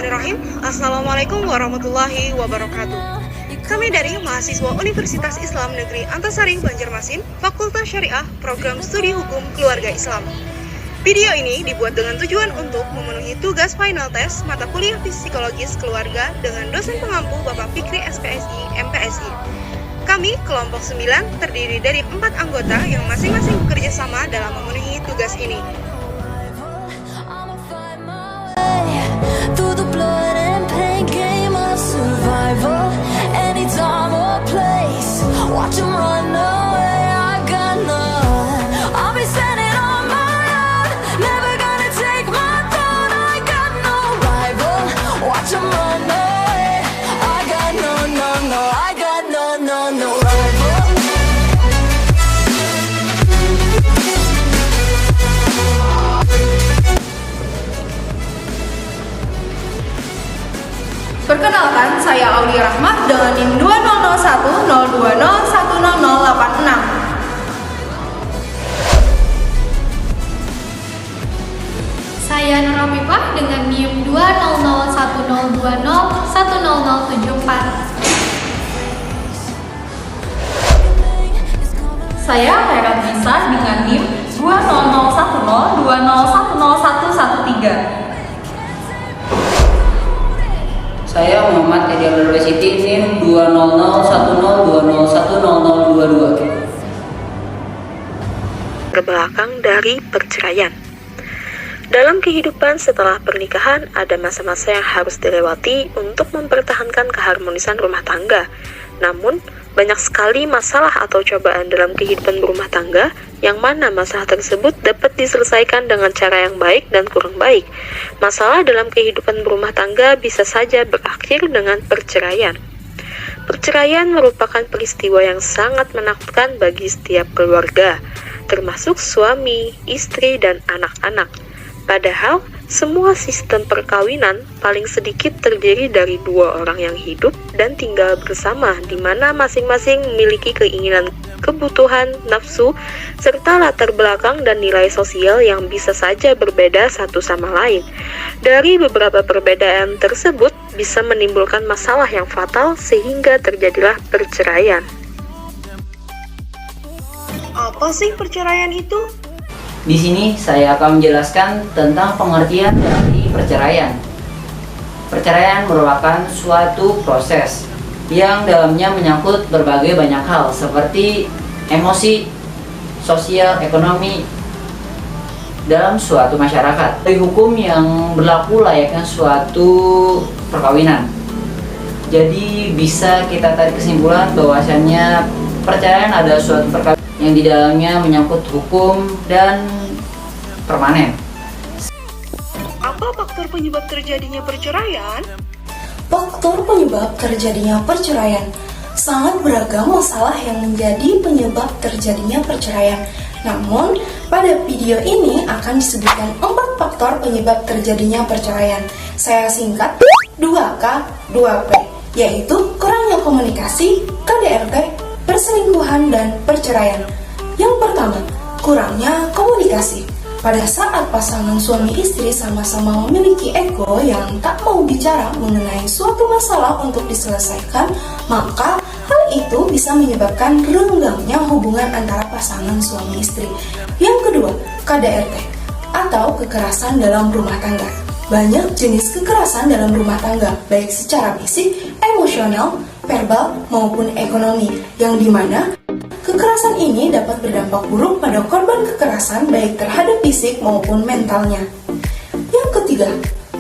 Bismillahirrahmanirrahim. Assalamualaikum warahmatullahi wabarakatuh. Kami dari mahasiswa Universitas Islam Negeri Antasari Banjarmasin, Fakultas Syariah, Program Studi Hukum Keluarga Islam. Video ini dibuat dengan tujuan untuk memenuhi tugas final test mata kuliah Psikologis Keluarga dengan dosen pengampu Bapak Fikri SPSI MPSI. Kami, kelompok 9, terdiri dari 4 anggota yang masing-masing bekerja sama dalam memenuhi tugas ini. Through the blood and pain game of survival, anytime or place, watch 'em run away. I got none. I'll be standing on my own, never gonna take my throne. I got no rival, watch 'em run away. I got no I got no rival. Perkenalkan, saya Aulia Rahmat dengan NIM 200102010086. Saya Nur Afifah dengan NIM 20010201074. Saya Khairat Nisa dengan NIM 2001020101113. Saya Muhammad Edi Abdul Siti, NIM 2001020100022. Terbelakang dari perceraian. Dalam kehidupan setelah pernikahan, ada masa-masa yang harus dilewati untuk mempertahankan keharmonisan rumah tangga. Namun, banyak sekali masalah atau cobaan dalam kehidupan berumah tangga, yang mana masalah tersebut dapat diselesaikan dengan cara yang baik dan kurang baik. Masalah dalam kehidupan berumah tangga bisa saja berakhir dengan perceraian. Perceraian merupakan peristiwa yang sangat menakutkan bagi setiap keluarga, termasuk suami, istri, dan anak-anak. Padahal, semua sistem perkawinan paling sedikit terdiri dari 2 orang yang hidup dan tinggal bersama, di mana masing-masing memiliki keinginan, kebutuhan, nafsu, serta latar belakang dan nilai sosial yang bisa saja berbeda satu sama lain. Dari beberapa perbedaan tersebut bisa menimbulkan masalah yang fatal sehingga terjadilah perceraian. Apa sih perceraian itu? Di sini saya akan menjelaskan tentang pengertian dari perceraian. Perceraian merupakan suatu proses yang dalamnya menyangkut berbagai banyak hal seperti emosi, sosial, ekonomi dalam suatu masyarakat. Dari hukum yang berlaku layaknya suatu perkawinan. Jadi bisa kita tarik kesimpulan bahwasannya perceraian adalah suatu perkawinan yang di dalamnya menyangkut hukum dan permanen. Apa faktor penyebab terjadinya perceraian? Faktor penyebab terjadinya perceraian. Sangat beragam masalah yang menjadi penyebab terjadinya perceraian. Namun, pada video ini akan disebutkan 4 faktor penyebab terjadinya perceraian. Saya singkat 2K, 2P, yaitu kurangnya komunikasi, KDRT, perselingkuhan, dan perceraian. Yang pertama, kurangnya komunikasi. Pada saat pasangan suami istri sama-sama memiliki ego yang tak mau bicara mengenai suatu masalah untuk diselesaikan, maka hal itu bisa menyebabkan renggangnya hubungan antara pasangan suami istri. Yang kedua, KDRT atau kekerasan dalam rumah tangga. Banyak jenis kekerasan dalam rumah tangga, baik secara fisik, emosional, verbal, maupun ekonomi, yang dimana kekerasan ini dapat berdampak buruk pada korban kekerasan baik terhadap fisik maupun mentalnya. Yang ketiga,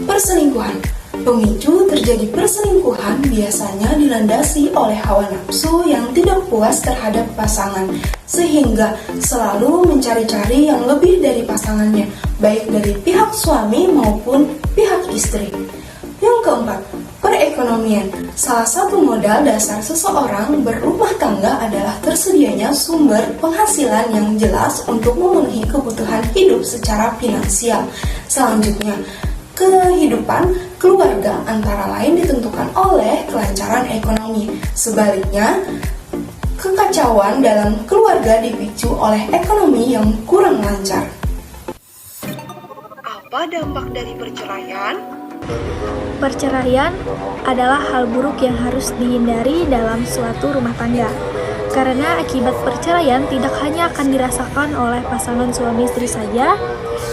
perselingkuhan. Pemicu terjadi perselingkuhan biasanya dilandasi oleh hawa nafsu yang tidak puas terhadap pasangan, sehingga selalu mencari-cari yang lebih dari pasangannya, baik dari pihak suami maupun pihak istri. Yang keempat, perekonomian. Salah satu modal dasar seseorang berumah tangga adalah tersedianya sumber penghasilan yang jelas untuk memenuhi kebutuhan hidup secara finansial. Selanjutnya, kehidupan keluarga antara lain ditentukan oleh kelancaran ekonomi. Sebaliknya, kekacauan dalam keluarga dipicu oleh ekonomi yang kurang lancar. Apa dampak dari perceraian? Perceraian adalah hal buruk yang harus dihindari dalam suatu rumah tangga. Karena akibat perceraian tidak hanya akan dirasakan oleh pasangan suami istri saja,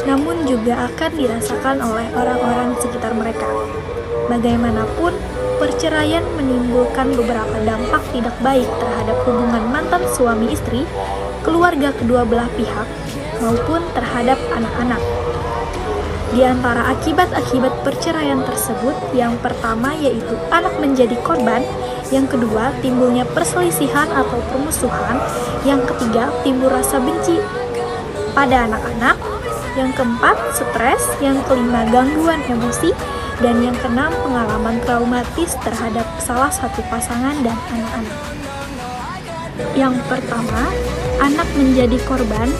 namun juga akan dirasakan oleh orang-orang sekitar mereka. Bagaimanapun, perceraian menimbulkan beberapa dampak tidak baik terhadap hubungan mantan suami istri, keluarga kedua belah pihak, maupun terhadap anak-anak. Di antara akibat-akibat perceraian tersebut, yang pertama yaitu anak menjadi korban, yang kedua timbulnya perselisihan atau permusuhan, yang ketiga timbul rasa benci pada anak-anak, yang keempat stres, yang kelima gangguan emosi, dan yang keenam pengalaman traumatis terhadap salah satu pasangan dan anak-anak. Yang pertama, anak menjadi korban.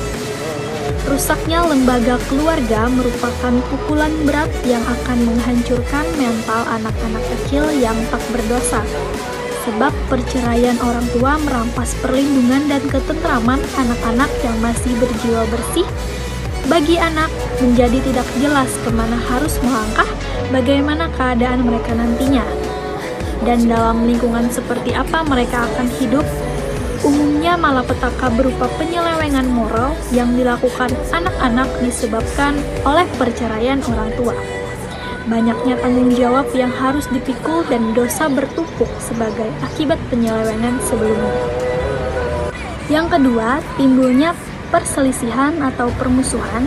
Rusaknya lembaga keluarga merupakan pukulan berat yang akan menghancurkan mental anak-anak kecil yang tak berdosa. Sebab perceraian orang tua merampas perlindungan dan ketentraman anak-anak yang masih berjiwa bersih. Bagi anak, menjadi tidak jelas kemana harus melangkah, bagaimana keadaan mereka nantinya. Dan dalam lingkungan seperti apa mereka akan hidup. Umumnya malapetaka berupa penyelewengan moral yang dilakukan anak-anak disebabkan oleh perceraian orang tua. Banyaknya tanggung jawab yang harus dipikul dan dosa bertumpuk sebagai akibat penyelewengan sebelumnya. Yang kedua, timbulnya perselisihan atau permusuhan.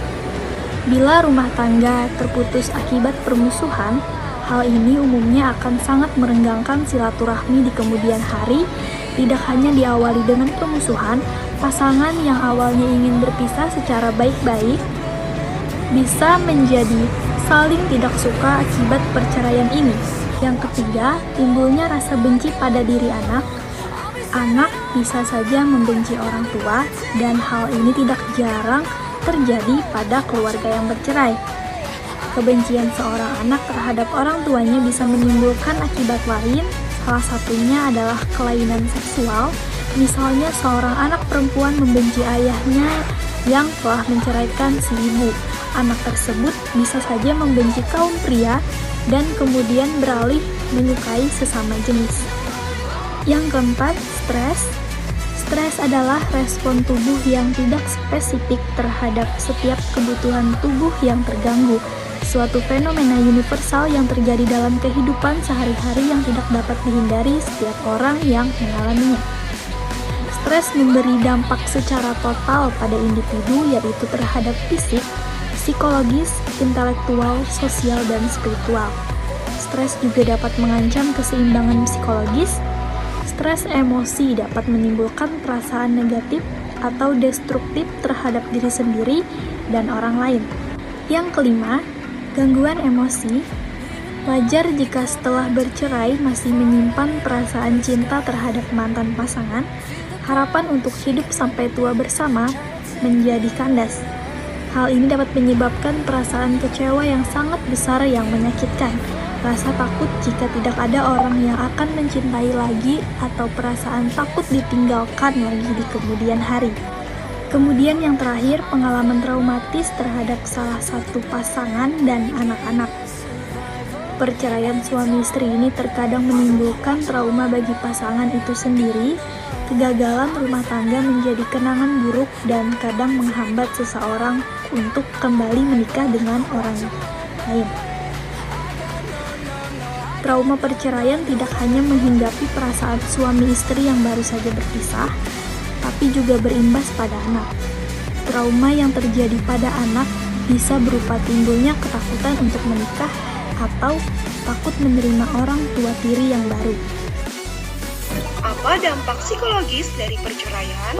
Bila rumah tangga terputus akibat permusuhan, hal ini umumnya akan sangat merenggangkan silaturahmi di kemudian hari. Tidak hanya diawali dengan permusuhan, pasangan yang awalnya ingin berpisah secara baik-baik bisa menjadi saling tidak suka akibat perceraian ini. Yang ketiga, timbulnya rasa benci pada diri anak. Anak bisa saja membenci orang tua, dan hal ini tidak jarang terjadi pada keluarga yang bercerai. Kebencian seorang anak terhadap orang tuanya bisa menimbulkan akibat lain. Salah satunya adalah kelainan seksual. Misalnya seorang anak perempuan membenci ayahnya yang telah menceraikan si ibu. Anak tersebut bisa saja membenci kaum pria dan kemudian beralih menyukai sesama jenis. Yang keempat, stres. Stres adalah respon tubuh yang tidak spesifik terhadap setiap kebutuhan tubuh yang terganggu. Suatu fenomena universal yang terjadi dalam kehidupan sehari-hari yang tidak dapat dihindari setiap orang yang mengalaminya. Stres memberi dampak secara total pada individu, yaitu terhadap fisik, psikologis, intelektual, sosial, dan spiritual. Stres juga dapat mengancam keseimbangan psikologis. Stres emosi dapat menimbulkan perasaan negatif atau destruktif terhadap diri sendiri dan orang lain. Yang kelima, gangguan emosi. Wajar jika setelah bercerai masih menyimpan perasaan cinta terhadap mantan pasangan, harapan untuk hidup sampai tua bersama menjadi kandas. Hal ini dapat menyebabkan perasaan kecewa yang sangat besar yang menyakitkan, rasa takut jika tidak ada orang yang akan mencintai lagi, atau perasaan takut ditinggalkan lagi di kemudian hari. Kemudian yang terakhir, pengalaman traumatis terhadap salah satu pasangan dan anak-anak. Perceraian suami istri ini terkadang menimbulkan trauma bagi pasangan itu sendiri. Kegagalan rumah tangga menjadi kenangan buruk dan kadang menghambat seseorang untuk kembali menikah dengan orang lain. Trauma perceraian tidak hanya menghinggapi perasaan suami istri yang baru saja berpisah, tapi juga berimbas pada anak. Trauma yang terjadi pada anak bisa berupa timbulnya ketakutan untuk menikah atau takut menerima orang tua tiri yang baru. Apa dampak psikologis dari perceraian?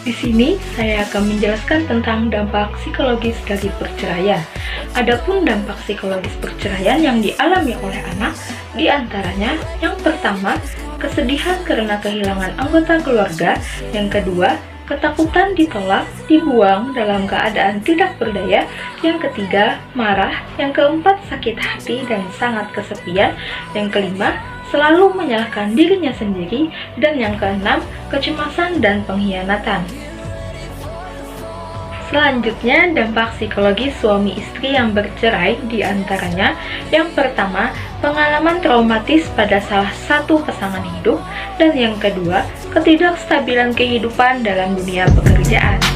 Di sini saya akan menjelaskan tentang dampak psikologis dari perceraian. Adapun dampak psikologis perceraian yang dialami oleh anak, diantaranya yang pertama, kesedihan karena kehilangan anggota keluarga. Yang kedua, ketakutan ditolak, dibuang dalam keadaan tidak berdaya. Yang ketiga, marah. Yang keempat, sakit hati dan sangat kesepian. Yang kelima, selalu menyalahkan dirinya sendiri. Dan yang keenam, kecemasan dan pengkhianatan. Selanjutnya, dampak psikologis suami istri yang bercerai diantaranya yang pertama, pengalaman traumatis pada salah satu pasangan hidup, dan yang kedua, ketidakstabilan kehidupan dalam dunia pekerjaan.